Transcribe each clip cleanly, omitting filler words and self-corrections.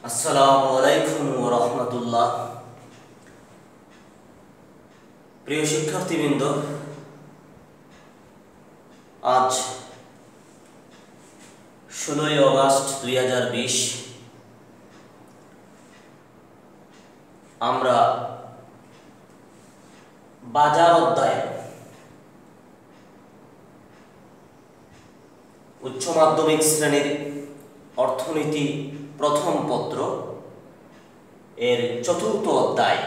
আসসালামু আলাইকুম ওয়া রাহমাতুল্লাহ। প্রিয় শিক্ষার্থীবৃন্দ, আজ 16ই অগাস্ট 2020 আমরা বাজার অধ্যায় উচ্চ মাধ্যমিক শ্রেণীর অর্থনীতি প্রথম পত্র এর চতুর্থ অধ্যায়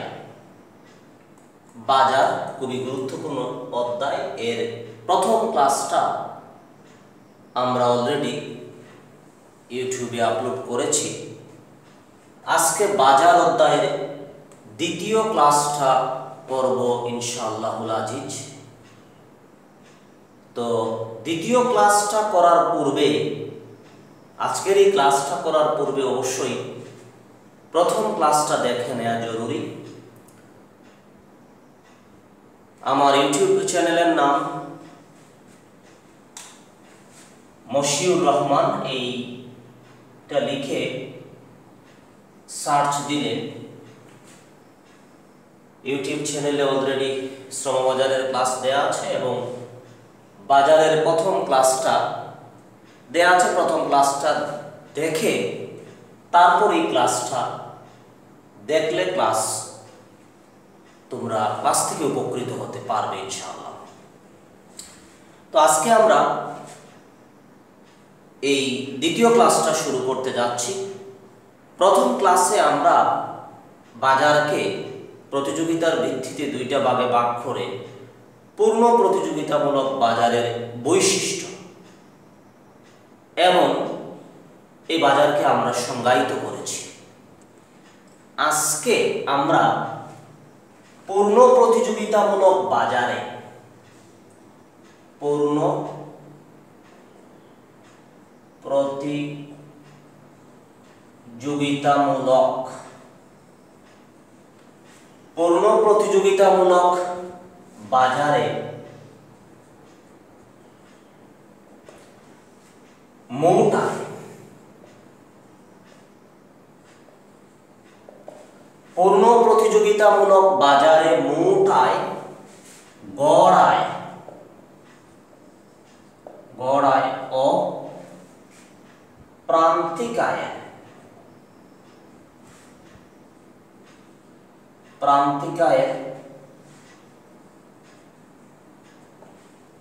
বাজার, খুবই গুরুত্বপূর্ণ অধ্যায়। এর প্রথম ক্লাসটা আমরা অলরেডি ইউটিউবে আপলোড করেছি। আজকে বাজার অধ্যায়ের দ্বিতীয় ক্লাসটা করব ইনশাআল্লাহুল আজিজ। তো দ্বিতীয় ক্লাসটা করার পূর্বে, আজকের এই ক্লাসটা করার পূর্বে অবশ্যই প্রথম ক্লাসটা দেখে নেওয়া জরুরি। আমার ইউটিউব চ্যানেলের নাম মশিউর রহমান। এইটা লিখে সার্চ দিলে ইউটিউব চ্যানেলে অলরেডি শ্রমবাজারের ক্লাস দেয়া আছে এবং বাজারের প্রথম ক্লাসটা দেয়া আছে। প্রথম ক্লাসটা দেখে তারপর এই ক্লাসটা দেখলে তোমরা ক্লাস থেকে উপকৃত হতে পারবে ইনশাআল্লাহ। তো আজকে আমরা এই দ্বিতীয় ক্লাসটা শুরু করতে যাচ্ছি। প্রথম ক্লাসে আমরা বাজারকে প্রতিযোগিতার ভিত্তিতে দুইটা ভাগে ভাগ করে পূর্ণ প্রতিযোগিতামূলক বাজারের বৈশিষ্ট্য এবং এই বাজারকে আমরা সংজ্ঞায়িত করেছি। আজকে আমরা পূর্ণ প্রতিযোগিতামূলক বাজারে পূর্ণ প্রতিযোগিতামূলক বাজারে মোট আয়, পূর্ণ প্রতিযোগিতামূলক বাজারে মোট আয়, গড় আয় ও প্রান্তিক আয়ের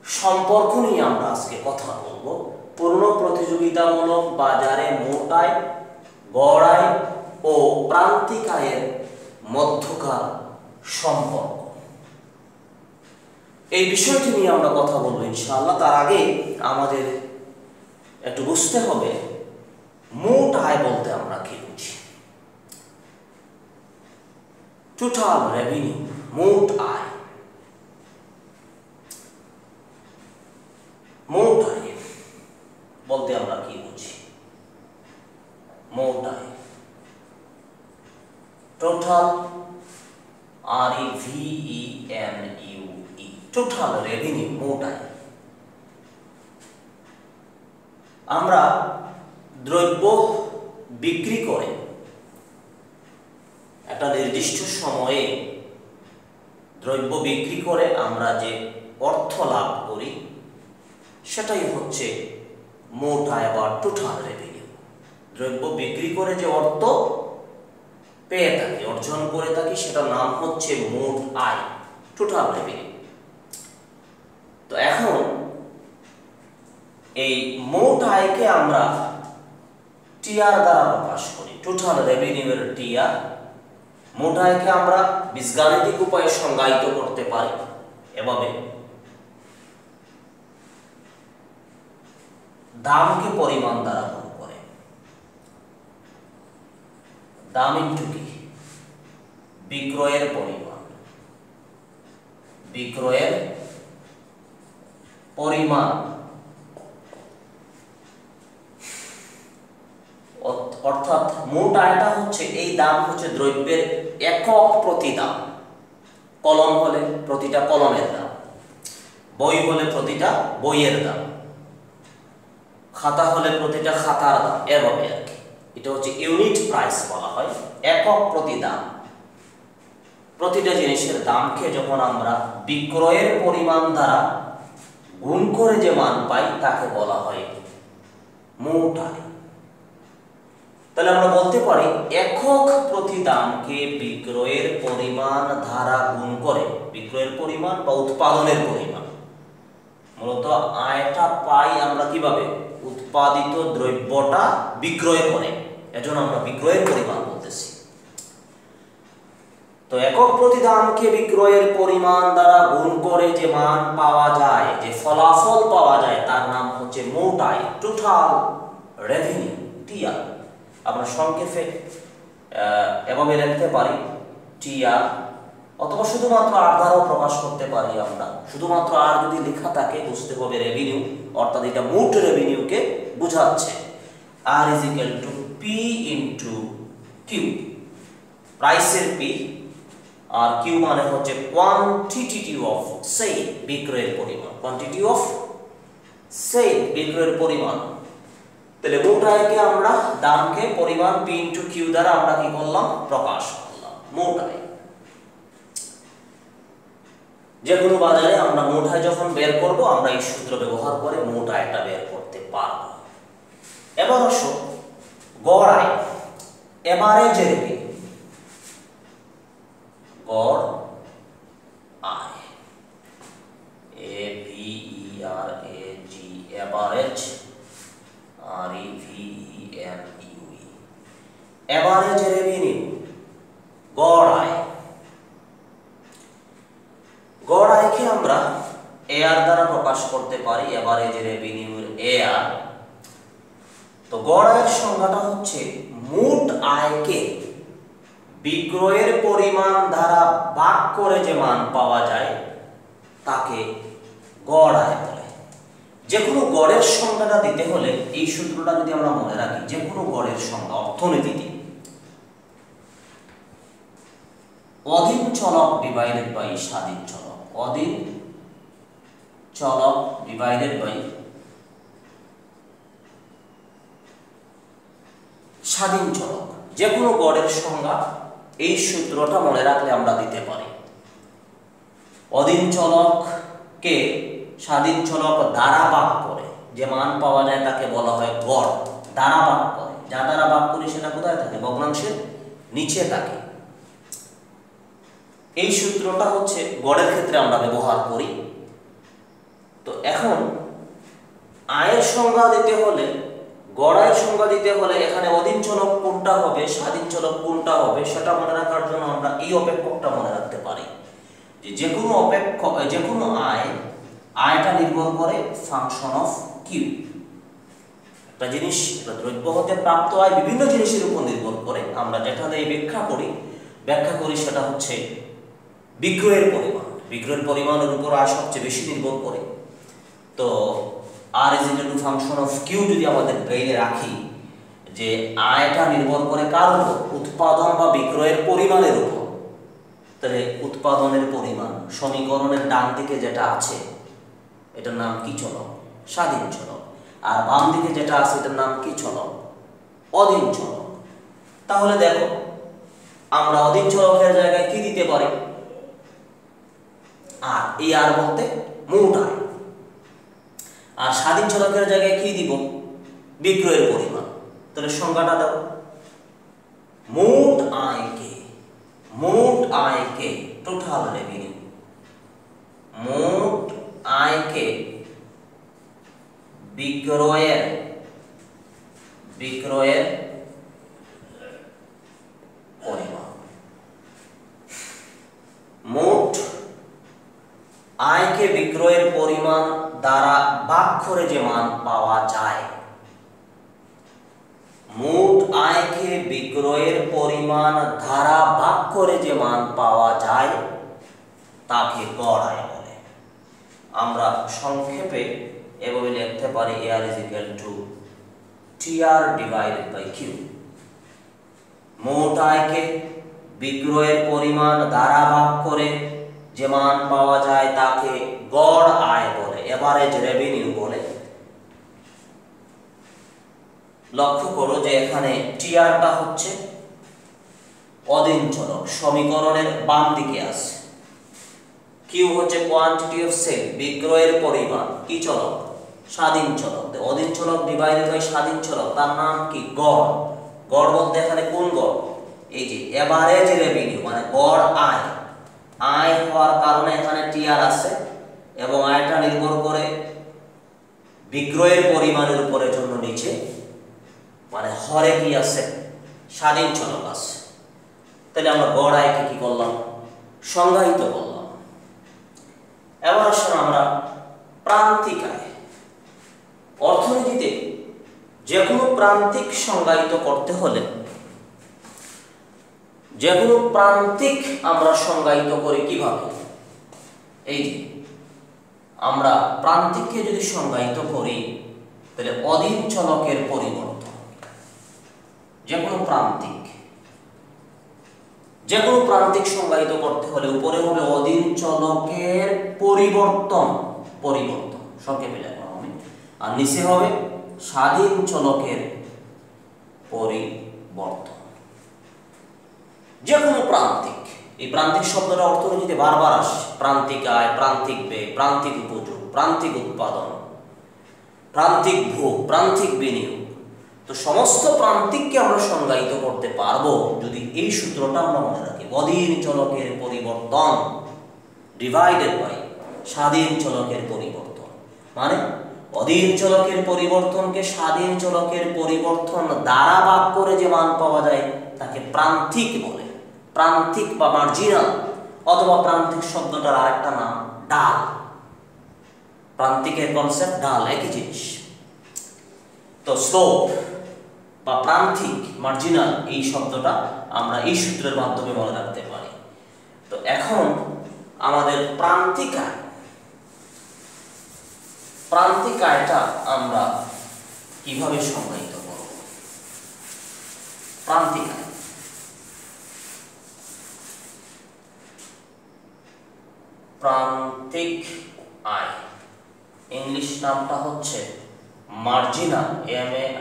সম্পর্ক নিয়ে আমরা আজকে কথা বলবো। পূর্ণ প্রতিযোগিতামূলক বাজারে মোট আয়, গড় আয় ও প্রান্তিক আয়ের মধ্যকার সম্পর্ক, এই বিষয়টি নিয়ে আমরা কথা বলবো ইনশাআল্লাহ। তার আগে আমাদের একটু বুঝতে হবে মোট আয় বলতে আমরা কি বুঝি। টোটাল রেভিনিউ, মোট আয়। মোট আয় বলতে আমরা কি বুঝি? মোট আয়, টোটাল, REVENUE, টোটাল রেভিনিউ, মোট আয়। আমরা দ্রব্য বিক্রি করে একটা নির্দিষ্ট সময়ে দ্রব্য বিক্রি করে আমরা যে অর্থ লাভ করি সেটাই হচ্ছে মোট আয় বা টোটাল রেভিনিউ। দ্রব্য বিক্রি করে যে অর্থ পেয়ে থাকি, অর্জন করে থাকি, সেটার নাম হচ্ছে মোট আয়, টোটাল রেভিনিউ। তো এখন এই মোট আয়কে আমরা টিআর দ্বারা প্রকাশ করি, টোটাল রেভিনিউ এর টিআর। মোট আয়কে আমরা বীজগাণিতিক উপায়ে সংজ্ঞায়িত করতে পারি এভাবে: দামকে পরিমাণ দ্বারা গুণ করে, দাম ইনটু কি? বিক্রয়ের পরিমাণ, বিক্রয়ের পরিমাণ অর্থাৎ মোট আয়টা হচ্ছে, এই দাম হচ্ছে দ্রব্যের একক প্রতি দাম। কলম হলে প্রতিটা কলমের দাম, বই হলে প্রতিটা বইয়ের দাম, খাতা হলে প্রতিটা খাতার দাম, এভাবে আর কি। এটা হচ্ছে ইউনিট প্রাইস বলা হয়, একক প্রতি দাম। প্রতিটা জিনিসের দামকে যখন আমরা বিক্রয়ের পরিমাণ দ্বারা গুণ করে যে মান পাই তাকে বলা হয় মোট আয়। তাহলে আমরা বলতে পারি একক প্রতি দামকে বিক্রয়ের পরিমাণ দ্বারা গুণ করে, বিক্রয়ের পরিমাণ বা উৎপাদনের পরিমাণ, মূলত আয়টা পাই আমরা কিভাবে, উৎপাদিত দ্রব্যটা বিক্রয় করে, এজন্য আমরা বিক্রয়ের পরিমাণ বলতেছি। তো একক প্রতি দামকে বিক্রয়ের পরিমাণ দ্বারা গুণ করে যে মান পাওয়া যায়, যে ফলাফল পাওয়া যায়, তার নাম হচ্ছে মোট আয়, টোটাল রেভিনিউ, টিআর। আমরা সংক্ষেপে এভাবে লিখতে পারি টিআর, অথবা শুধুমাত্র আর দ্বারাও প্রকাশ করতে পারি আমরা। শুধুমাত্র আর যদি লেখা থাকে বুঝতে হবে রেভিনিউ, অর্থাৎ এটা মোট রেভিনিউকে বোঝাচ্ছে। R is equal to P into Q, প্রাইসের পি, আর কিউ মানে হচ্ছে কোয়ান্টিটি অফ সেল, বিক্রয়ের পরিমাণ, কোয়ান্টিটি অফ সেল, বিক্রয়ের পরিমাণ। তাহলে মোট আয়কে আমরা দামকে পরিমাণ পি ইন্টু কিউ দ্বারা আমরা কি করলাম, প্রকাশ করলাম, মোট আয়। যে কোনো বাজারে আমরা মোট আয় যখন বের করব, আমরা এই সূত্র ব্যবহার করে মোট আয়টা বের করতে পারব। এবার আসো গড় আয়, এভারেজ রেভিনিউ, গড় আয়, AVERAG, average, REVENUE, average revenue, গড় আয়। গড় আয়কে আমরা এআর দ্বারা প্রকাশ করতে পারি, এভারেজ রেভিনিউর এআর। তো গড় আয়ের সংজ্ঞাটা হচ্ছে মোট আয়কে বিক্রয়ের পরিমাণ দ্বারা ভাগ করে যে মান পাওয়া যায় তাকে গড় আয় বলে। যে কোনো গড়ের সংজ্ঞাটা দিতে হলে এই সূত্রটা যদি আমরা মনে রাখি, যে কোনো গড়ের সংজ্ঞা অর্থনীতিতে অধীন চলক ডিভাইডেড বাই স্বাধীন চলক, অধীন চলক ডিভাইডেড বাই স্বাধীন চলক, যে কোনো গড়ের সংজ্ঞা এই সূত্রটা মনে রাখলে আমরা দিতে পারি। অধীন চলককে স্বাধীন চলক দ্বারা ভাগ করে যে মান পাওয়া যায় তাকে বলা হয় গড়, দ্বারা ভাগ করে। যা দ্বারা ভাগ করি সেটা কোথায় থাকে, ভগ্নাংশের নিচে থাকে। এই সূত্রটা হচ্ছে গড়ের ক্ষেত্রে আমরা ব্যবহার করি। তো এখন আয়ের সংজ্ঞা দিতে হলে, গড় আয়ের সংজ্ঞা দিতে হলে এখানে অধীন চলক কোনটা হবে, স্বাধীন চলক কোনটা হবে, সেটা মনে রাখার জন্য আমরা এই অপেক্ষকটা মনে রাখতে পারি যে কোনো অপেক্ষক, যে কোনো আয়টা নির্ভর করে ফাংশন অফ কিউ। একটা জিনিস, একটা দ্রব্য হতে প্রাপ্ত আয় বিভিন্ন জিনিসের উপর নির্ভর করে। আমরা যেটা দিয়ে ব্যাখ্যা করি সেটা হচ্ছে বিক্রয়ের পরিমাণ। বিক্রয়ের পরিমাণের উপর আয় সবচেয়ে বেশি নির্ভর করে। তো R is equal to function of Q যদি আমাদের ব্রেইনে রাখি, যে আয়টা নির্ভর করে কার উপর, উৎপাদন বা বিক্রয়ের পরিমাণের উপর। তাহলে উৎপাদনের পরিমাণ সমীকরণের ডান দিকে যেটা আছে এটার নাম কি চলক, স্বাধীন চলক। আর বাম দিকে যেটা আছে এটার নাম কি চলক, অধীন চলক। তাহলে দেখো আমরা অধীন চলকের জায়গায় কি দিতে পারি, আর এই আর বলতে মোট আয়। আর স্বাধীন চলকের জায়গায় কি দিব, বিক্রয়ের পরিমাণ। তাহলে সংজ্ঞাটা দাও, মোট আয়কে টোটাল রেভিনিউ, মোট আয়কে বিক্রয়ের পরিমাণ, মোট আয়কে বিক্রয়ের পরিমাণ দ্বারা ভাগ করে যে মান পাওয়া যায়, মোট আয়কে বিক্রয়ের পরিমাণ দ্বারা ভাগ করে যে মান পাওয়া যায় তাকে গড় আয় বলে। আমরা সংক্ষেপে এভাবে লিখতে পারি AR is equal to TR divided by Q। মোট আয়কে বিক্রয়ের পরিমাণ দ্বারা ভাগ করে যে মান পাওয়া যায় তাকে গড় আয় বলে, এভারেজ রেভিনিউ বলে। লক্ষ্য করো যে এখানে টিআরটা হচ্ছে অধীন চলক, সমীকরণের বাম দিকে আছে। কিউ হচ্ছে কোয়ান্টিটি অফ সেল, বিক্রয়ের পরিমাণ, কি চলক? স্বাধীন চলক। অধীন চলক ডিভাইডেড বাই স্বাধীন চলক, তার নাম কি? গড়। গড় বলতে এখানে কোন গড়? এই যে এভারেজ রেভিনিউ, মানে গড় আয়। আয় হওয়ার কারণে এখানে টিআর আছে এবং আয়টা নির্ভর করে বিক্রয়ের পরিমাণের উপরে জন্য নিচে মানে হরে কি আছে? স্বাধীন চলক আছে। তাহলে আমরা গড় আয়কে কি করলাম? সংজ্ঞায়িত করলাম। এবার আসুন আমরা প্রান্তিক আয়। অর্থনীতিতে যে কোনো প্রান্তিক সংজ্ঞায়িত করতে হলে যে কোনো প্রান্তিক আমরা সংজ্ঞায়িত করি কিভাবে? এই যে আমরা প্রান্তিককে যদি সংজ্ঞায়িত করি তাহলে অধীন চলকের পরিবর্তন। যে কোনো প্রান্তিক সংজ্ঞায়িত করতে হলে উপরে হবে অধীন চলকের পরিবর্তন, সংক্ষেপে লিখলাম আমি, আর নিচে হবে স্বাধীন চলকের পরিবর্তন। যে কোনো প্রান্তিক, এই প্রান্তিক শব্দটা অর্থনীতিতে বারবার আসে। প্রান্তিক আয়, প্রান্তিক ব্যয়, প্রান্তিক উপযোগ, প্রান্তিক উৎপাদন, প্রান্তিক ভোগ, প্রান্তিক বিনিয়োগ। তো সমস্ত প্রান্তিককে আমরা সংজ্ঞায়িত করতে পারবো যদি এই সূত্রটা আমরা মনে রাখি। অধীন চলকের পরিবর্তন ডিভাইডেড বাই স্বাধীন চলকের পরিবর্তন, মানে অধীন চলকের পরিবর্তনকে স্বাধীন চলকের পরিবর্তন দ্বারা ভাগ করে যে মান পাওয়া যায় তাকে প্রান্তিক বলে। প্রান্তিক বা মার্জিনাল, অথবা প্রান্তিক শব্দটার আরেকটা নাম ঢাল। প্রান্তিকের কনসেপ্ট ঢাল একই জিনিস। তো স্লোপ বা প্রান্তিক, মার্জিনাল, এই শব্দটা আমরা এই সূত্রের মাধ্যমে মনে রাখতে পারি। তো এখন আমাদের প্রান্তিক আয়টা আমরা কিভাবে সংজ্ঞায়িত করব? প্রান্তিক আয় ইংলিশ নামটা হচ্ছে মার্জিনাল,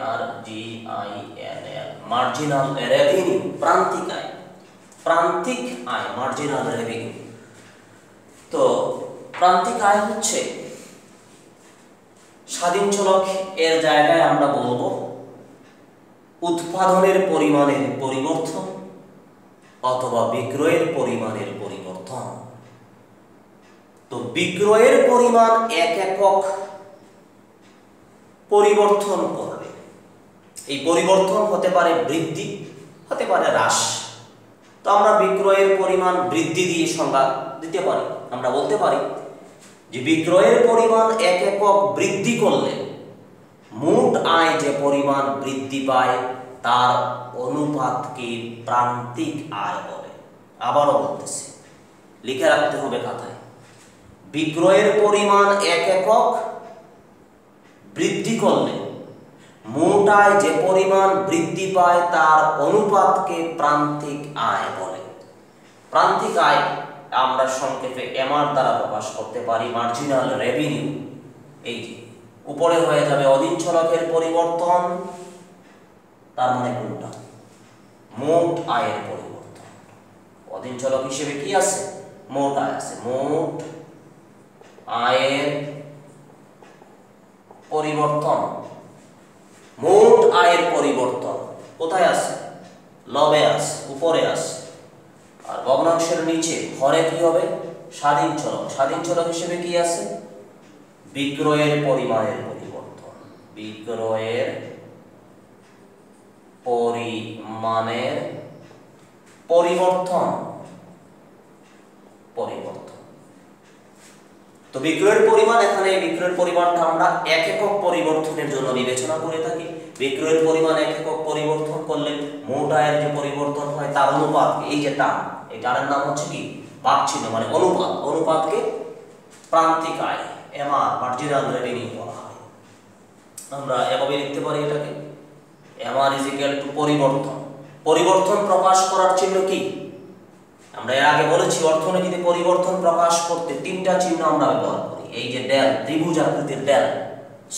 MARGINAL, মার্জিনাল রেভিনিউ। প্রান্তিক আয়, মার্জিনাল রেভিনিউ। তো প্রান্তিক আয় হচ্ছে স্বাধীন চলক এর জায়গায় আমরা বলবো উৎপাদনের পরিমাণের পরিবর্তন অথবা বিক্রয়ের পরিমাণের পরিবর্তন। তো বিক্রয়ের পরিমাণ এক একক পরিবর্তন করবে। এই পরিবর্তন হতে পারে বৃদ্ধি, হতে পারে হ্রাস। তো আমরা বিক্রয়ের পরিমাণ বৃদ্ধি দিয়ে সংজ্ঞা দিতে পারি। আমরা বলতে পারি যে বিক্রয়ের পরিমাণ এক একক বৃদ্ধি করলে মোট আয় যে পরিমাণ বৃদ্ধি পায় তার অনুপাতকে প্রান্তিক আয় বলে। আবারও বলতেছি, লিখে রাখতে হবে খাতায়। বিক্রয়ের পরিমাণ এক একক বৃদ্ধি করলে মোট আয় যে পরিমাণ বৃদ্ধি পায় তার অনুপাতকে প্রান্তিক আয় বলে। প্রান্তিক আয় আমরা সংক্ষেপে এমআর দ্বারা প্রকাশ করতে পারি, মার্জিনাল রেভিনিউ। এই যে উপরে হয়ে যাবে অধীন চলকের পরিবর্তন, তার মানে কোনটা? মোট আয়ের পরিবর্তন। অধীন চলক হিসেবে কি আছে? মোট আয় আছে। মোট আয়ের পরিবর্তন। মোট আয়ের পরিবর্তন কোথায় আছে? লবে আছে, উপরে আছে। আর ভগ্নাংশের নিচে হরে কি হবে? স্বাধীন চলক। স্বাধীন চলক হিসেবে কি আছে? বিক্রয়ের পরিমাণের পরিবর্তন। বিক্রয়ের পরিমাণের পরিবর্তন। তো বিক্রয়ের পরিমাণ, এখানে বিক্রয়ের পরিমাণটা আমরা এক একক পরিবর্তনের জন্য বিবেচনা করে থাকি। বিক্রয়ের পরিমাণ এক একক পরিবর্তন করলে মোট আয়ের যে পরিবর্তন হয় তার অনুপাত, এই যে টান, এই টানের নাম হচ্ছে কি? ভাগ চিহ্ন, মানে অনুপাত। অনুপাতকে প্রান্তিক আয়, এমআর, মার্জিনাল রেভিনিউ বলা হয়। আমরা এভাবে লিখতে পারি এটাকে, এমআর ইজ ইকুয়াল টু পরিবর্তন। পরিবর্তন প্রকাশ করার চিহ্ন কি? আমরা এর আগে বলেছি অর্থনীতিতে পরিবর্তন প্রকাশ করতে তিনটা চিহ্ন আমরা ব্যবহার করি। এই যে ডেল, ত্রিভুজ আকৃতির ডেল,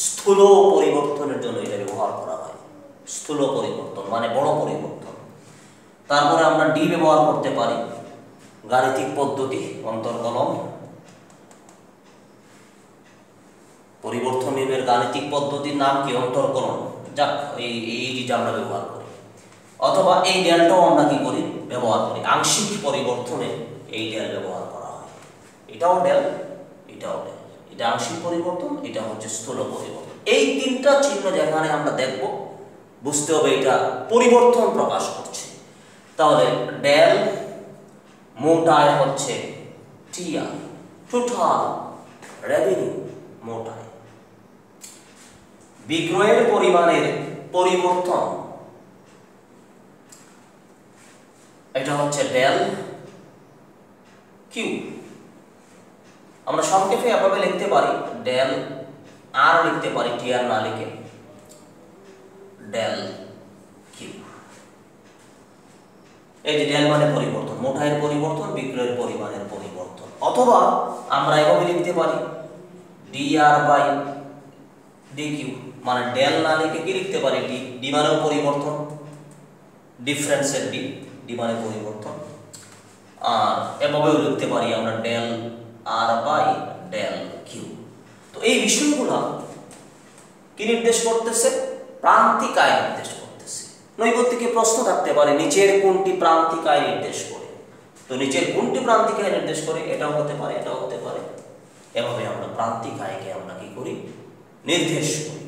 স্থূল পরিবর্তনের জন্য এটা ব্যবহার করা হয়। স্থূল পরিবর্তন মানে বড় পরিবর্তন। তারপরে আমরা ডি ব্যবহার করতে পারি গাণিতিক পদ্ধতি অন্তর্কলন। পরিবর্তন নির্ণয়ের গাণিতিক পদ্ধতির নাম কি? অন্তর্কলন। যাক, এই যেটা আমরা ব্যবহার করি, অথবা এই ডেলটাও আমরা কি করি? ব্যবহার করি। আংশিক পরিবর্তনে এই ডেল ব্যবহার করা হয়। এটাও ডেল, এটাও ডেল। এটা আংশিক পরিবর্তন, এটা হচ্ছে স্থূল পরিবর্তন। এই তিনটা চিহ্ন যেখানে আমরা দেখব, বুঝতে হবে এটা পরিবর্তন প্রকাশ করছে। তাহলে ডেল মোট আয় হচ্ছে টিআর, টোটাল রেভিনিউ মোট আয়। বিক্রয়ের পরিমাণের পরিবর্তন, এটা হচ্ছে ডেল কিউ। আমরা সংক্ষেপে এভাবে লিখতে পারি, ডেল আর লিখতে পারি, টিআর না লিখে ডেল কিউ। এই যে ডেল মানে পরিবর্তন, মোট আয়ের পরিবর্তন, বিক্রয়ের পরিমাণের পরিবর্তন। অথবা আমরা এভাবে লিখতে পারি ডিআর বাই ডিকিউ, মানে ডেল না লিখে কি লিখতে পারি? ডি। ডি মানেও পরিবর্তন, ডিফারেন্সের ডি, ডি মানে পরিবর্তন। আর এভাবেও লিখতে পারি আমরা del R by del Q. তো এই বিষয়গুলো কি নির্দেশ করতেছে? প্রান্তিক আয় নির্দেশ করতেছে। নৈবত্তিকে প্রশ্ন থাকতে পারে নিচের কোনটি প্রান্তিক আয় নির্দেশ করে? তো নিচের কোনটি প্রান্তিক আয় নির্দেশ করে? এটাও হতে পারে, এটাও হতে পারে। এভাবে আমরা প্রান্তিক আয়কে আমরা কি করি? নির্দেশ করি।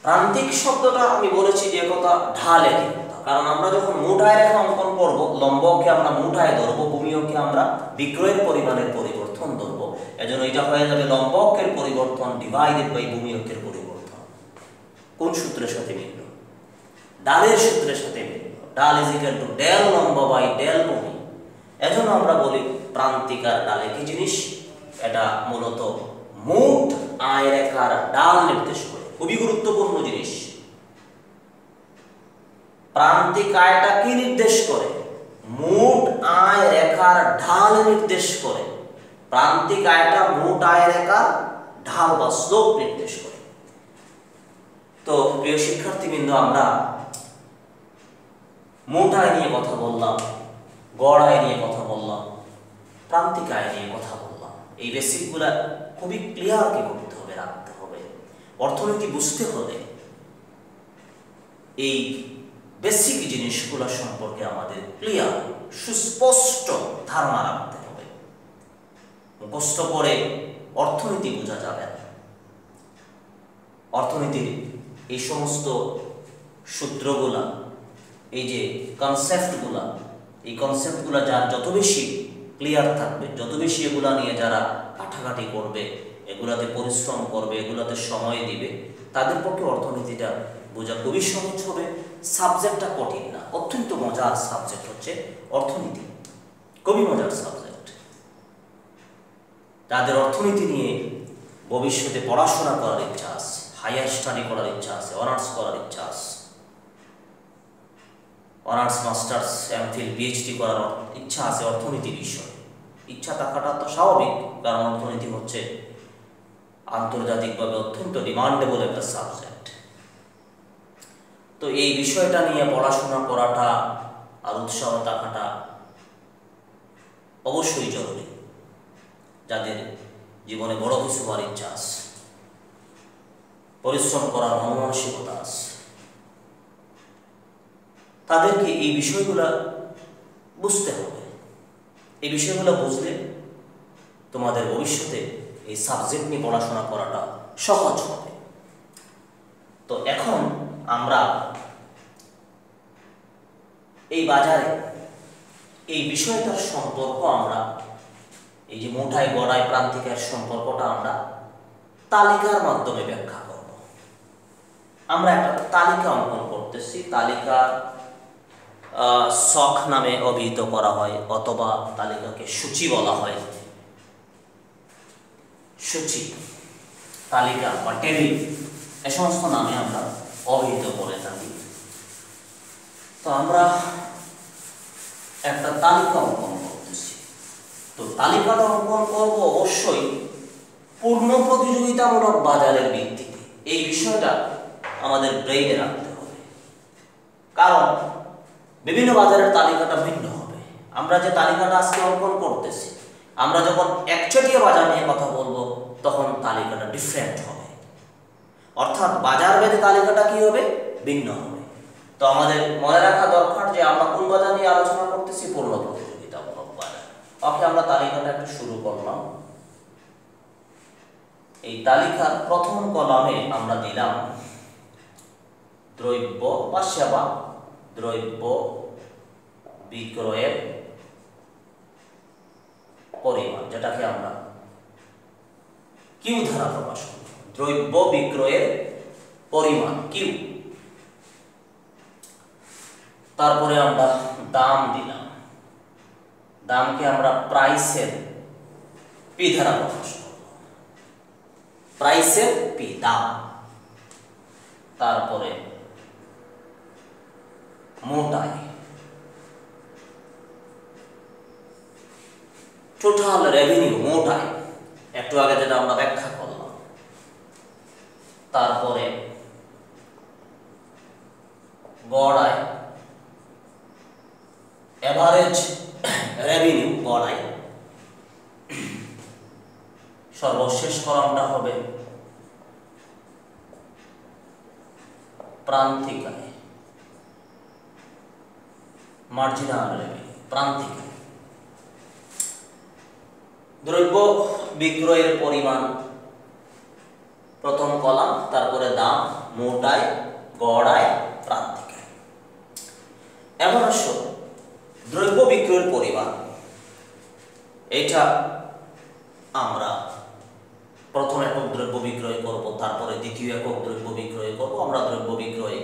প্রান্তিক শব্দটা আমি বলেছি যে কথা ঢালের কথা, কারণ আমরা যখন মোট আয় রেখা অঙ্কন করব, লম্বকে আমরা মোট আয় ধরবো, ভূমিকে আমরা বিক্রয়ের পরিমাণের পরিবর্তন ধরবো। এজন্য এটা হয়ে যাবে লম্বকের পরিবর্তন ডিভাইডেড বাই ভূমিকের পরিবর্তন। কোন সূত্রের সাথে মিলল? ডালের সূত্রের সাথে মিলল। ডাল ইজ ইকুয়াল টু ডেল লম্ব বাই ডেল ভূমি। এজন্য আমরা বলি প্রান্তিক আর ডাল একই জিনিস। এটা মূলত মোট আয় রেখার ডাল নির্দেশ করে। খুবই গুরুত্বপূর্ণ জিনিস। প্রান্তিক আয়টা কি নির্দেশ করে? মোট আয় রেখার ঢাল নির্দেশ করে। প্রান্তিক আয়টা মোট আয় রেখার ঢাল বা স্লোপ নির্দেশ করে। তো প্রিয় শিক্ষার্থীবৃন্দ, আমরা মোট আয় নিয়ে কথা বললাম, গড় আয় নিয়ে কথা বললাম, প্রান্তিক আয় নিয়ে কথা বললাম। এই বেসিকগুলা খুবই ক্লিয়ার কি করতে হবে, রাখতে হবে। অর্থনীতি বুঝতে হলে এই বেসিক জিনিসগুলো সম্পর্কে আমাদের ক্লিয়ার সুস্পষ্ট ধারণা রাখতে হবে। মুখস্থ করে অর্থনীতি বোঝা যাবে না। অর্থনীতির এই সমস্ত সূত্রগুলা, এই যে কনসেপ্টগুলা, এই কনসেপ্টগুলা যার যত বেশি ক্লিয়ার থাকবে, যত বেশি এগুলা নিয়ে যারা কাটাকাটি করবে, এগুলাতে পরিশ্রম করবে, এগুলাতে সময় দিবে, তাদের পক্ষে অর্থনীতিটা বোঝা খুবই সহজ হবে। সাবজেক্টটা কঠিন না, অত্যন্ত মজার সাবজেক্ট হচ্ছে অর্থনীতি। খুবই মজার সাবজেক্ট। যাদের অর্থনীতি নিয়ে ভবিষ্যতে পড়াশোনা করার ইচ্ছা আছে, হায়ার স্টাডি করার ইচ্ছা আছে, অনার্স করার ইচ্ছা আছে, অনার্স মাস্টার্স এমফিল পিএইচডি করার ইচ্ছা আছে অর্থনীতি বিষয়ে, ইচ্ছা থাকাটা তো স্বাভাবিক, কারণ অর্থনীতি হচ্ছে আন্তর্জাতিকভাবে অত্যন্ত ডিমান্ডেবল একটা সাবজেক্ট। তো এই বিষয়টা নিয়ে পড়াশোনা করাটা আর উৎসাহ থাকাটা অবশ্যই জরুরি। যাদের জীবনে বড় কিছু হওয়ার ইচ্ছা আছে, পরিশ্রম করার মনমানসিকতা আছে, তাদেরকে এই বিষয়গুলো বুঝতে হবে। এই বিষয়গুলো বুঝলে তোমাদের ভবিষ্যতে এই সাবজেক্ট নিয়ে পড়াশোনা করাটা সহজ হবে। তো এখন আমরা এই বাজারে এই বিষয়টার সম্পর্ক, আমরা এই যে মোট আয়, গড় আয়, প্রান্তিক আয়ের সম্পর্কটা আমরা তালিকার মাধ্যমে ব্যাখ্যা করব। আমরা একটা তালিকা অঙ্কন করতেছি। তালিকা ছক নামে অভিহিত করা হয়, অথবা তালিকাকে সূচি বলা হয়। সূচি, তালিকা বা টেবিল, এ সমস্ত নামে আমরা অভিহিত করে থাকি। তো আমরা একটা তালিকা অঙ্কন করতেছি। তো তালিকাটা অঙ্কন করব অবশ্যই পূর্ণ প্রতিযোগিতামূলক বাজারের ভিত্তিতে। এই বিষয়টা আমাদের ব্রেইনে রাখতে হবে, কারণ বিভিন্ন বাজারের তালিকাটা ভিন্ন হবে। আমরা যে তালিকাটা আজকে অঙ্কন করতেছি, আমরা যখন একচেটিয়া বাজার নিয়ে কথা বলবো তখন তালিকাটা ডিফারেন্ট হবে, অর্থাৎ বাজার ভেদে তালিকাটা কি হবে, ভিন্ন হবে। তো আমাদের মনে রাখা দরকার যে আমরা কোন বাজার নিয়ে আলোচনা করতেছি, পূর্ণ প্রতিযোগিতামূলক বাজার। ওকে, আমরা তালিকাটা একটু শুরু করলাম। এই তালিকার প্রথম কলামে আমরা দিলাম দ্রব্য বা সেবা, দ্রব্য বিক্রয়ের পরিমাণ, যেটাকে আমরা কিউ দ্বারা প্রকাশ করি। দ্রব্য বিক্রয়ের পরিমাণ কিউ। তারপরে আমরা দাম দিলাম, দামকে আমরা প্রাইসের পি দ্বারা প্রকাশ করব, প্রাইসের পি, দাম। তারপরে মোটাই, টোটাল রেভিনিউ, মোটাই, একটু আগে যেটা আমরা ব্যাখ্যা করলাম। তারপরে গড় আয়, এভারেজ রেভিনিউ, গড় আয়। সর্বশেষ কলামটা হবে প্রান্তিক আয়, মার্জিনাল রেভিনিউ, প্রান্তিক আয়। দ্রব্য বিক্রয়ের পরিমাণ প্রথম কলাম, তারপরে দাম, মোট আয়, গড় আয়, প্রান্তিক আয়। এমন আসো দ্রব্য বিক্রয়ের পরিমাণ, এটা আমরা প্রথম একক দ্রব্য বিক্রয় করব, তারপরে দ্বিতীয় একক দ্রব্য বিক্রয় করব। আমরা দ্রব্য বিক্রয়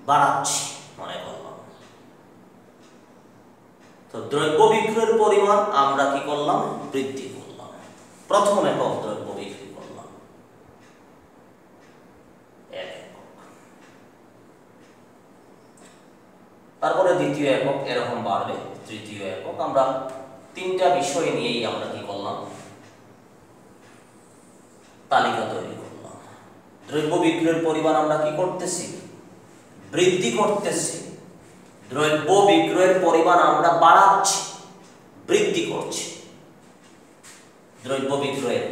বাড়াচ্ছি মনে করলাম। তো দ্রব্য বিক্রয়ের পরিমাণ আমরা কি করলাম, বৃদ্ধি করলাম। প্রথম একক দ্রব্য বিক্রি করলাম 1 একক, তারপরে দ্বিতীয় একক এরকম বাড়বে, তৃতীয় একক। আমরা তিনটা বিষয় নিয়েই আমরা কি করলাম, তালিকা তৈরি করলাম। দ্রব্য বিক্রয়ের পরিমাণ আমরা কি করতেছি, বৃদ্ধি করতেছি। দ্রব্য বিক্রয়ের পরিমাণ আমরা বাড়াচ্ছি, বৃদ্ধি করছি। দ্রব্য বিক্রয়ের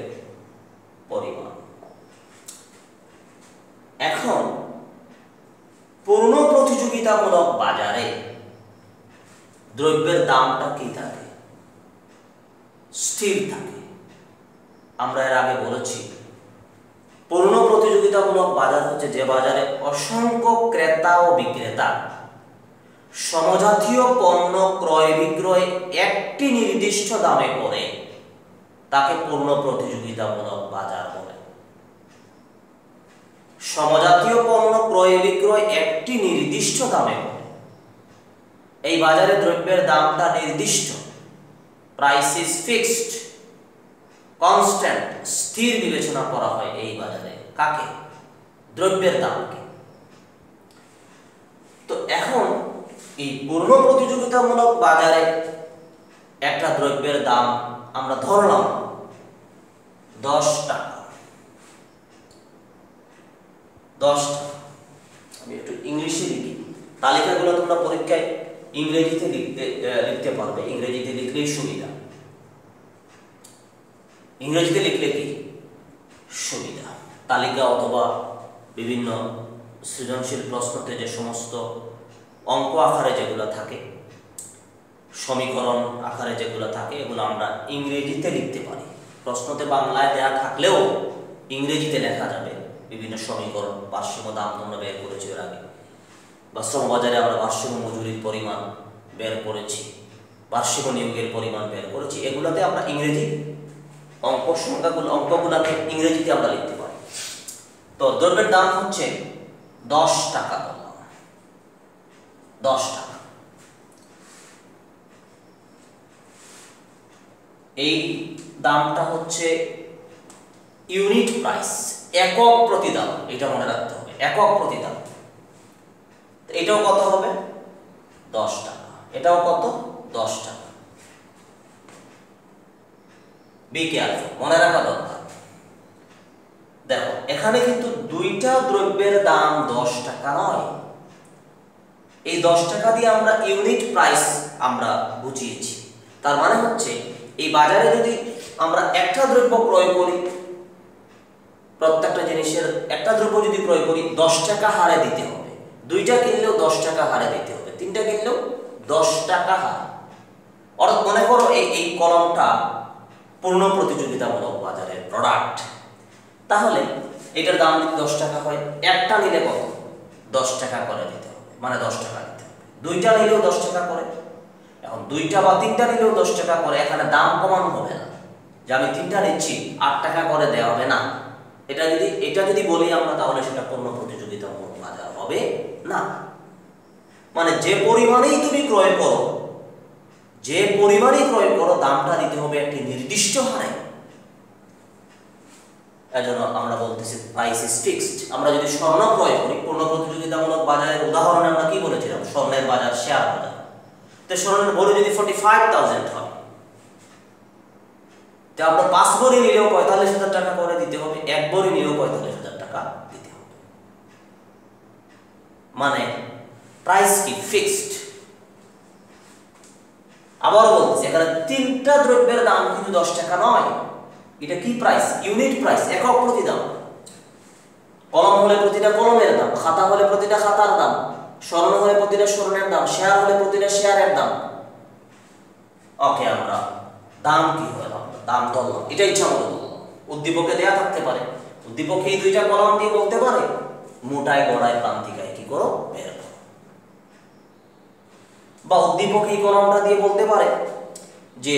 পরিমাণ। এখন পূর্ণ প্রতিযোগিতামূলক বাজারে দ্রব্যের দামটা কি থাকে, স্থির থাকে। আমরা এর আগে বলেছি পূর্ণ প্রতিযোগিতামূলক বাজার হচ্ছে যে বাজারে অসংখ্য ক্রেতা ও বিক্রেতা সমজাতীয় পণ্য ক্রয় বিক্রয় একটি নির্দিষ্ট দামে করে, তাকে পূর্ণ প্রতিযোগিতামূলক বাজার বলে। সমজাতীয় পণ্য ক্রয় বিক্রয় একটি নির্দিষ্ট দামে করে। এই বাজারে দ্রব্যের দামটা নির্দিষ্ট, প্রাইস ইজ ফিক্সড, কনস্ট্যান্ট, স্থির বিবেচনা করা হয় এই বাজারে। কাকে, দ্রব্যের দামকে। তো এখন এই পূর্ণ প্রতিযোগিতামূলক বাজারে একটা দ্রব্যের দাম আমরা ধরলাম 10 টাকা। 10 টাকা। আমি একটু ইংলিশে লিখি, তালিকাগুলো তোমরা পরীক্ষায় ইংরেজিতে লিখতে পারবে, ইংরেজিতে লিখলেই সুবিধা। ইংরেজিতে লিখলে কি সুবিধা, তালিকা অথবা বিভিন্ন সৃজনশীল প্রশ্নতে যে সমস্ত অঙ্ক আকারে যেগুলো থাকে, সমীকরণ আকারে যেগুলো থাকে, এগুলো আমরা ইংরেজিতে লিখতে পারি। প্রশ্নতে বাংলায় দেয়া থাকলেও ইংরেজিতে লেখা যাবে। বিভিন্ন সমীকরণ, ভারসাম্য দাম তোমরা বের করেছি এর আগে, বা শ্রমবাজারে আমরা ভারসাম্য মজুরির পরিমাণ বের করেছি, ভারসাম্য নিয়োগের পরিমাণ বের করেছি। এগুলোতে আমরা ইংরেজি অঙ্কগুলোকে ইংরেজিতে আমরা লিখতে পারি। তো দ্রব্যের দাম হচ্ছে 10 টাকা। 10 টাকা। এই দামটা হচ্ছে ইউনিট প্রাইস, একক প্রতি দাম। এটা মনে রাখতে হবে, একক প্রতি দাম। এটাও কত হবে, 10 টাকা। এটাও কত, 10 টাকা। বি কেয়ারফুল, মনে রাখা দরকার। দেখো এখানে কিন্তু দুইটা দ্রব্যের দাম 10 টাকা নয়। এই 10 টাকা দিয়ে আমরা ইউনিট প্রাইস আমরা বুঝিয়েছি। তার মানে হচ্ছে এই বাজারে যদি আমরা একটা দ্রব্য ক্রয় করি, প্রত্যেকটা জিনিসের একটা দ্রব্য যদি ক্রয় করি 10 টাকা হারে দিতে হবে। দুইটা কিনলেও 10 টাকা হারে দিতে হবে, তিনটা কিনলেও 10 টাকা হারে। অর্থাৎ মনে করো এই কলমটা পূর্ণ প্রতিযোগিতামূলক বাজারের প্রোডাক্ট, তাহলে এটার দাম যদি 10 টাকা হয়, একটা নিলে কত 10 টাকা করে দিতে হবে, মানে 10 টাকা দিতে হবে। দুইটা নিলেও 10 টাকা করে, এখন দুইটা বা তিনটা নিলেও 10 টাকা করে। এখানে দাম কমানো হবে না যে আমি তিনটা নিচ্ছি 8 টাকা করে দেওয়া হবে না। এটা যদি বলি আমরা, তাহলে সেটা পূর্ণ প্রতিযোগিতামূলক বাজার হবে না। মানে যে পরিমাণেই তুমি ক্রয় করো, দামটা দিতে হবে একটি নির্দিষ্ট হারে। এজন্য আমরা বলতেছি প্রাইস ইজ ফিক্সড। আমরা যদি স্বর্ণ ক্রয় করি পূর্ণ প্রতিযোগিতামূলক বাজারের উদাহরণে আমরা কি বলেছিলাম, স্বর্ণের বাজার, শেয়ার বাজার। তো স্বর্ণের ভরি যদি 45,000 হয়, তো আমরা 5 ভরি নিলেও 45,000 টাকা করে দিতে হবে, 1 ভরি নিলেও 45,000 টাকা দিতে হবে। মানে প্রাইস কি ফিক্সড। আবারও বলছি, এখানে তিনটা দ্রব্যের দাম কিন্তু 10 টাকা নয়। এটা কি প্রাইস, ইউনিট প্রাইস, একক প্রতি দাম। কলম হলে প্রতিটা কলমের দাম, খাতা হলে প্রতিটা খাতার দাম, স্বর্ণ হলে প্রতিটা স্বর্ণের দাম, শেয়ার হলে প্রতিটা শেয়ারের দাম। ওকে, আমরা দাম কি হয়, দাম ধরলাম, এটা ইচ্ছা মতো বললাম। উদ্দীপকে দেয়া থাকতে পারে, উদ্দীপকে এই দুইটা কলম দিয়ে বলতে পারে মোটায় গড়ায় প্রান্তিকায় কি করো বের করো, বা উদ্দীপকে এই কলমটা দিয়ে বলতে পারে যে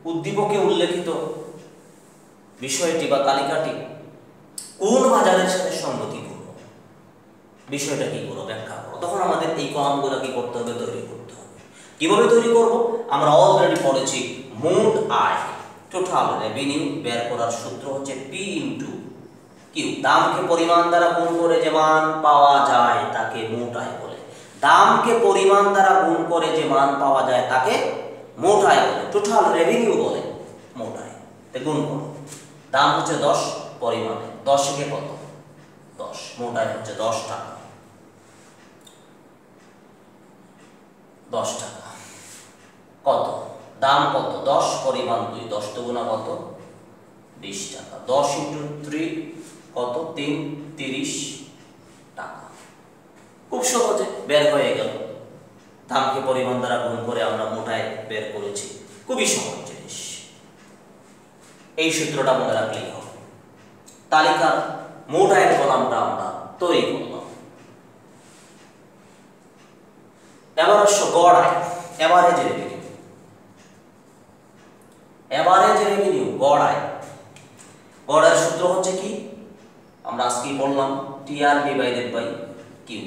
উদ্দীপকে উল্লেখিত বিষয়টি বা তালিকাটি কোন বাজারের সাথে সঙ্গতিপূর্ণ, বিষয়টা কি করো ব্যাখ্যা করো। তখন আমাদের এই কলামগুলো কি করতে হবে, তৈরি করতে হবে। কিভাবে তৈরি করব, আমরা অলরেডি পড়েছি মোট আয়, টোটাল রেভিনিউ বের করার সূত্র হচ্ছে P ইনটু কিউ। দামকে পরিমাণ দ্বারা গুণ করে যে মান পাওয়া যায় তাকে মোট আয় বলে। দামকে পরিমাণ দ্বারা গুণ করে যে মান পাওয়া যায় তাকে মোট আয় বলে, টোটাল রেভিনিউ বলে মোট আয়। তে গুণ করো, দাম হচ্ছে 10, পরিমাণে 10 কে কত 10, মোট আয় হচ্ছে 10 টাকা। 10 টাকা কত, দাম কত 10, পরিমাণ 2, 10 দুগুণা কত 20 টাকা। 10 ইন্টু 3 কত 3, 30 টাকা। খুব সহজে বের হয়ে গেল। দামকে পরিমাণ দ্বারা গুণ করে আমরা মোট আয় বের করেছি, খুবই সহজ জিনিস। এই সূত্রটা মনে রাখলেই হবে। তালিকার মোট আয়ের কলামটা আমরা তৈরি করলাম। এবার আসো গড় আয়, এভারেজ রেভিনিউ। এভারেজ রেভিনিউ গড় আয়, গড়ের সূত্র হচ্ছে কি, আমরা আজকে বললাম TR ডিভাইডেড বাই কিউ।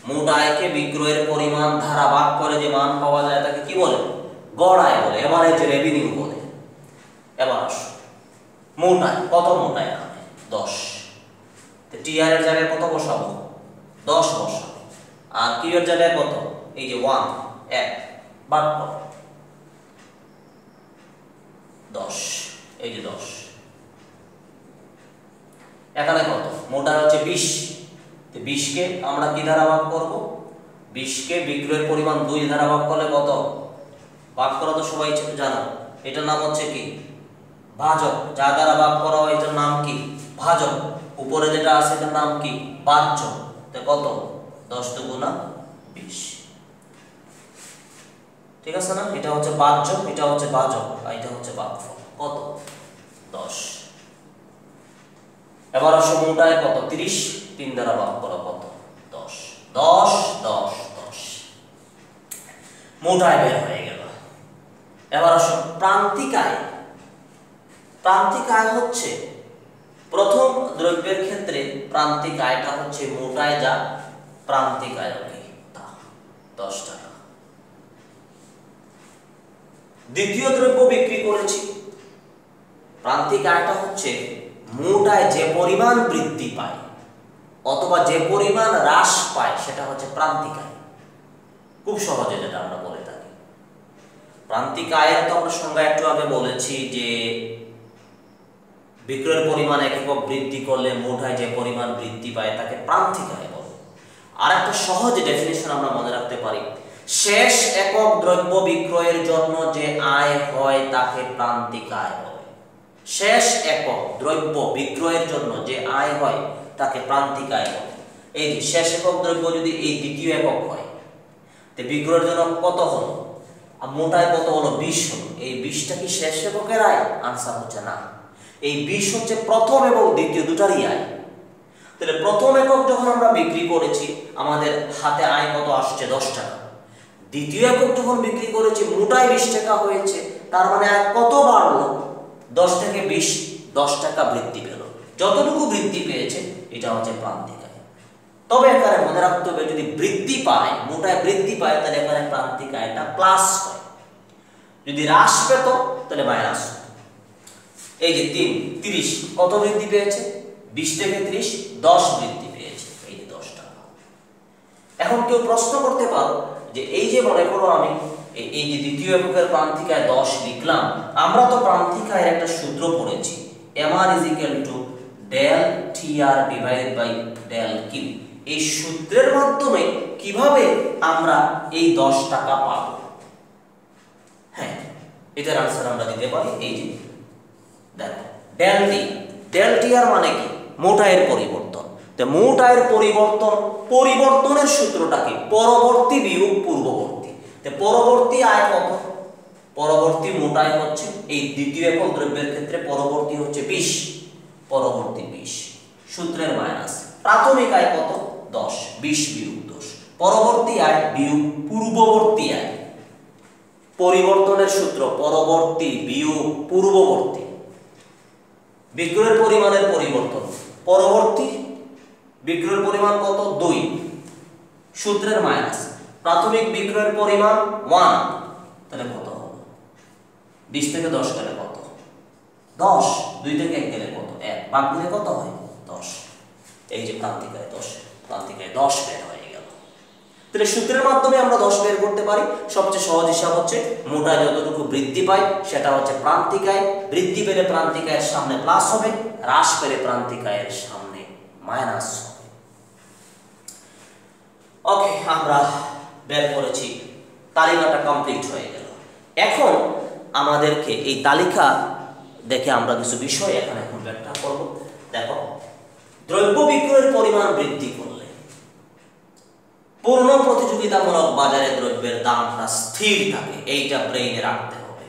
মোট আয়কে বিক্রয়ের পরিমাণ দ্বারা ভাগ করে যে মান পাওয়া যায় তাকে কি বলে, গড় আয় বলে, এভারেজ রেভিনিউ বলে। এবার আসো মোট আয়, কত মোট আয় এখানে 10, তো TR এর জায়গায় কত বসাবো 10 বসাবো, আর কিউ এর জায়গায় কত, এই যে 1 ভাগ করো 10, এই যে 10। এখানে কত, মোট আয় হচ্ছে 20, তো 20 কে আমরা কি দ্বারা ভাগ করব, 20 কে বিক্রয়ের পরিমাণ 2 দ্বারা ভাগ করলে কত, ভাগ করা তো সবাই জানো, এটার নাম হচ্ছে কি ভাজক। যা দ্বারা ভাগ করা হয় এটার নাম কি ভাজক। উপরে যেটা আছে এটার নাম কি বাহ্য। তো কত 10 দুগুণা 20, ঠিক আছে না? এটা হচ্ছে বাহ্য, এটা হচ্ছে ভাজক, আর এটা হচ্ছে ভাগফল, কত 10। এবার আসো মোট আয় কত 30, 3 দ্বারা ভাগ করা কত 10, 10 10 10, মোট আয় বের হয়ে গেল। এবার আসো প্রান্তিক আয়। প্রান্তিক আয় হচ্ছে প্রথম দ্রব্যের ক্ষেত্রে প্রান্তিক আয়টা হচ্ছে মোট আয় যা প্রান্তিক আয় কি তা 10 টাকা। দ্বিতীয় দ্রব্য বিক্রি করেছি, প্রান্তিক আয়টা হচ্ছে মোট আয় যে পরিমাণ বৃদ্ধি পায় অথবা যে পরিমাণ হ্রাস পায় সেটা হচ্ছে প্রান্তিক আয়। খুব সহজে যেটা আমরা বলে থাকি। প্রান্তিক আয়ের তো আমরা সংজ্ঞা একটু আগে বলেছি যে বিক্রয়ের পরিমাণ এক একক বৃদ্ধি করলে মোট আয় যে পরিমাণ বৃদ্ধি পায় তাকে প্রান্তিক আয় বলে। আর একটা সহজ ডেফিনিশন আমরা মনে রাখতে পারি, শেষ একক দ্রব্য বিক্রয়ের জন্য যে আয় হয় তাকে প্রান্তিক আয় বলে। শেষ একক দ্রব্য বিক্রয়ের জন্য যে আয় হয় তাকে প্রান্তিক আয় বলে। এই যে শেষ একক দ্রব্য যদি এই দ্বিতীয় একক হয়, তো বিক্রয়ের জন্য কত হলো, মোট আয় কত হলো, 20 হলো। এই 20টা কি শেষ এককের আয়? আনসার হচ্ছে না। এই 20 হচ্ছে প্রথম এবং দ্বিতীয় দুটারই আয়। তাহলে প্রথম একক যখন আমরা বিক্রি করেছি আমাদের হাতে আয় কত আসছে, 10 টাকা। দ্বিতীয় একক যখন বিক্রি করেছি মোট আয় 20 টাকা হয়েছে, তার মানে আয় কত বাড়লো, 10 থেকে 20, 10 টাকা বৃদ্ধি পেল। যতটুকু বৃদ্ধি পেয়েছে এটা হচ্ছে প্রান্তিক আয়। তবে এখানে মনে রাখতে হবে, যদি বৃদ্ধি পায়, মোট আয় বৃদ্ধি পায়, তাহলে এখানে প্রান্তিক আয়টা প্লাস হয়। যদি হ্রাস পেত তাহলে মাইনাস। এই যে 30 কত বৃদ্ধি পেয়েছে, 20 থেকে 30, 10 বৃদ্ধি পেয়েছে, এই যে 10 টাকা। এখন কেউ প্রশ্ন করতে পারো যে এই যে মনে করো আমি এই যে দ্বিতীয় এককের প্রান্তিক আয় 10 লিখলাম, আমরা তো প্রান্তিক আয়ের একটা সূত্র পড়েছি, MR del TR divided by del Q। এই সূত্রের মাধ্যমে কিভাবে আমরা এই 10 টাকা পাবো? হ্যাঁ, এটার আনসার আমরা দিতে পারি এই যে দেখো, del TR মানে কি, মোট আয়ের পরিবর্তন। তো মোট আয়ের পরিবর্তনের সূত্রটা কি, পরবর্তী বিয়োগ পূর্ববর্তী। তো পরবর্তী আয় কত, পরবর্তী মোট আয় হচ্ছে এই দ্বিতীয় একক দ্রব্যের ক্ষেত্রে পরবর্তী হচ্ছে 20, পরবর্তী 20 সূত্রের মাইনাস। প্রাথমিক আয় কত, 10, 20 বিয়োগ 10, পরবর্তী আয় বিয়োগ পূর্ববর্তী আয়। পরিবর্তনের সূত্র পরবর্তী বিয়োগ পূর্ববর্তী। বিক্রয়ের পরিমাণের পরিবর্তন, পরবর্তী বিক্রয়ের পরিমাণ কত, 2, সূত্রের মাইনাস। প্রাথমিক বিক্রয়ের পরিমাণ 1, তাহলে কত হবে, 20 থেকে 10 গেলে কত, 10, 2 থেকে 1 গেলে কত, 1, বাদ দিলে কত হয়, 10। এই যে প্রান্তিক আয় 10, প্রান্তিক আয় 10 বের হয়ে গেল। তাহলে সূত্রের মাধ্যমে আমরা 10 বের করতে পারি। সবচেয়ে সহজ হিসাব হচ্ছে মোট আয় যতটুকু বৃদ্ধি পায় সেটা হচ্ছে প্রান্তিক আয়। বৃদ্ধি পেলে প্রান্তিক আয়ের সামনে প্লাস হবে, হ্রাস পেলে প্রান্তিক আয়ের সামনে মাইনাস হবে। ওকে, আমরা বের করেছি, তালিকাটা কমপ্লিট হয়ে গেল। এখন আমাদেরকে এই তালিকা দেখে আমরা কিছু বিষয় এখন ব্যাখ্যা করব। দেখো, দ্রব্য বিক্রয়ের পরিমাণ বৃদ্ধি করলে পূর্ণ প্রতিযোগিতামূলক বাজারে দ্রব্যের দামটা স্থির থাকে, এইটা ব্রেইনে রাখতে হবে।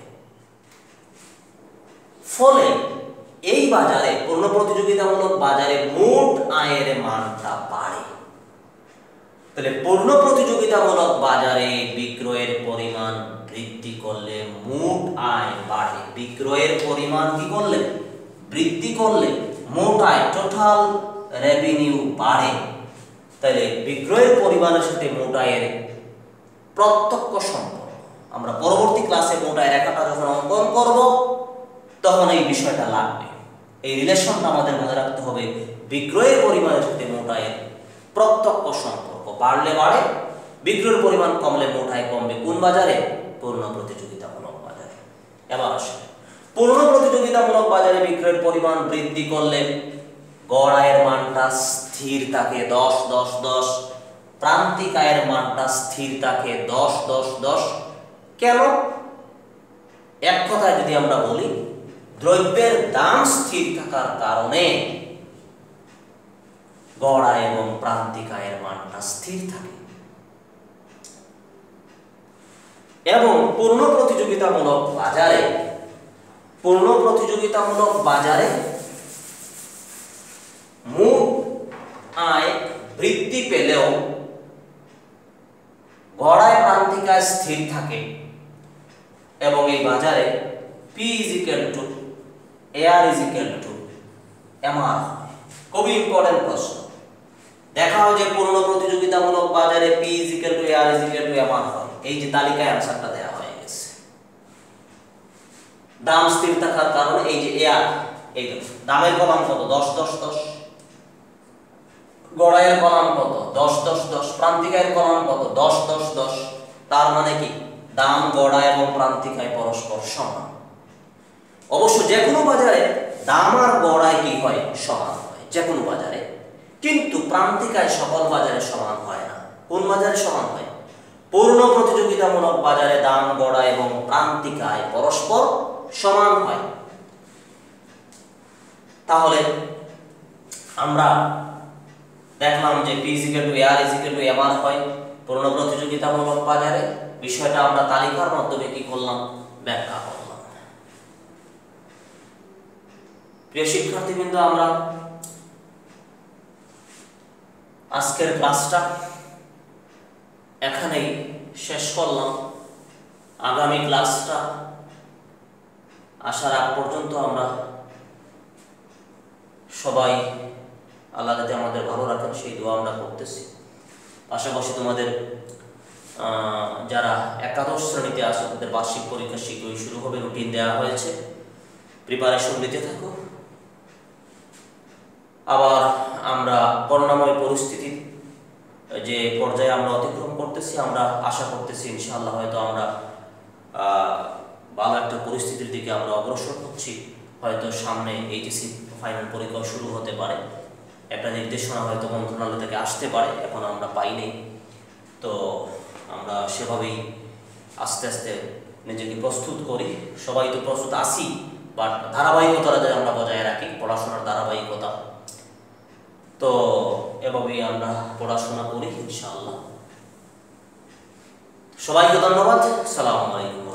ফলে এই বাজারে, পূর্ণ প্রতিযোগিতামূলক বাজারে মোট আয়ের মানটা বাড়ে। তাহলে পূর্ণ প্রতিযোগিতামূলক বাজারে বিক্রয়ের পরিমাণ বৃদ্ধি করলে মোট আয় বাড়ে। বিক্রয়ের পরিমাণ কি করলে, বৃদ্ধি করলে মোট আয়, টোটাল রেভিনিউ বাড়ে। তাহলে বিক্রয়ের পরিমাণের সাথে মোট আয়ের প্রত্যক্ষ সম্পর্ক। আমরা পরবর্তী ক্লাসে মোট আয়ের রেখাটা যখন অঙ্কন করব তখন এই বিষয়টা লাগবে। এই রিলেশনটা আমাদের মনে রাখতে হবে, বিক্রয়ের পরিমাণের সাথে মোট আয়ের প্রত্যক্ষ সম্পর্ক। বাড়লে বাড়ে, বিক্রয়ের পরিমাণ কমলে মোট আয় কমবে। কোন বাজারে, পূর্ণ প্রতিযোগিতামূলক বাজারে। এবার আসলে পূর্ণ প্রতিযোগিতামূলক বাজারে বিক্রয়ের পরিমাণ বৃদ্ধি করলে গড় আয়ের মানটা স্থির থাকে 10, 10, 10। প্রান্তিক আয়ের মানটা স্থির থাকে 10, 10, 10। কেন? এক কথায় যদি আমরা বলি, দ্রব্যের দাম স্থির থাকার কারণে গড় আয় এবং প্রান্তিক আয়ের মানটা স্থির থাকে। এবং পূর্ণ প্রতিযোগিতামূলক বাজারে মোট আয় বৃদ্ধি পেলেও গড় আয় প্রান্তিক আয় স্থির থাকে। এবং এই বাজারে P = AR = MR। খুবই ইম্পর্টেন্ট প্রশ্ন। দেখা হয় যে পূর্ণ প্রতিযোগিতামূলক বাজারে P = AR = MR হয়। এই যে তালিকায় আনসারটা দেওয়া হয়ে গেছে। দাম স্থির থাকার কারণে এই যে AR, এই দামের কলাম কত, 10, 10, 10। গড় আয়ের কলাম কত, 10, 10, 10। প্রান্তিক আয়ের কলাম কত, 10, 10, 10। তার মানে কি, দাম, গড় আয় এবং প্রান্তিক আয় পরস্পর সমান। অবশ্য যে কোনো বাজারে দাম আর গড়ায় কি হয়? সমান হয় যে কোনো বাজারে, কিন্তু প্রান্তিকায় সকল বাজারে সমান হয় না। কোন বাজারে সমান হয়? পূর্ণ প্রতিযোগিতামূলক বাজারে দাম গড়া এবং প্রান্তিকায় পরস্পর সমান হয়। তাহলে আমরা দেখলাম যে P = R = MR হয় পূর্ণ প্রতিযোগিতামূলক বাজারে। বিষয়টা আমরা তালিকার মাধ্যমে কি করলাম? ব্যাখ্যা করলাম। প্রিয় শিক্ষার্থীবৃন্দ, আমরা আজকের ক্লাসটা এখানেই শেষ করলাম। আগামী ক্লাসটা আসার আগ পর্যন্ত আমরা সবাই আল্লাহ যাতে আমাদের ভালো রাখেন সেই দোয়া আমরা করতেছি। পাশাপাশি তোমাদের যারা একাদশ শ্রেণীতে আছে তাদের বার্ষিক পরীক্ষা শীঘ্রই শুরু হবে, রুটিন দেওয়া হয়েছে, প্রিপারেশন নিতে থাকো। আবার আমরা করোনাময় পরিস্থিতি যে পর্যায়ে আমরা অতিক্রম করতেছি, আমরা আশা করতেছি ইনশাআল্লাহ হয়তো আমরা ভালো একটা পরিস্থিতির দিকে আমরা অগ্রসর হচ্ছি। হয়তো সামনে এইচএসসি ফাইনাল পরীক্ষা শুরু হতে পারে, একটা নির্দেশনা হয়তো মন্ত্রণালয় থেকে আসতে পারে, এখন আমরা পাইনি। তো আমরা সেভাবেই আস্তে আস্তে নিজেকে প্রস্তুত করি। সবাই তো প্রস্তুত আছি, বাট ধারাবাহিকতাটা যদি আমরা বজায় রাখি, পড়াশোনার ধারাবাহিকতা, তো এভাবেই আমরা পড়াশোনা করি ইনশাআল্লাহ। সবাইকে ধন্যবাদ। আসসালামু আলাইকুম।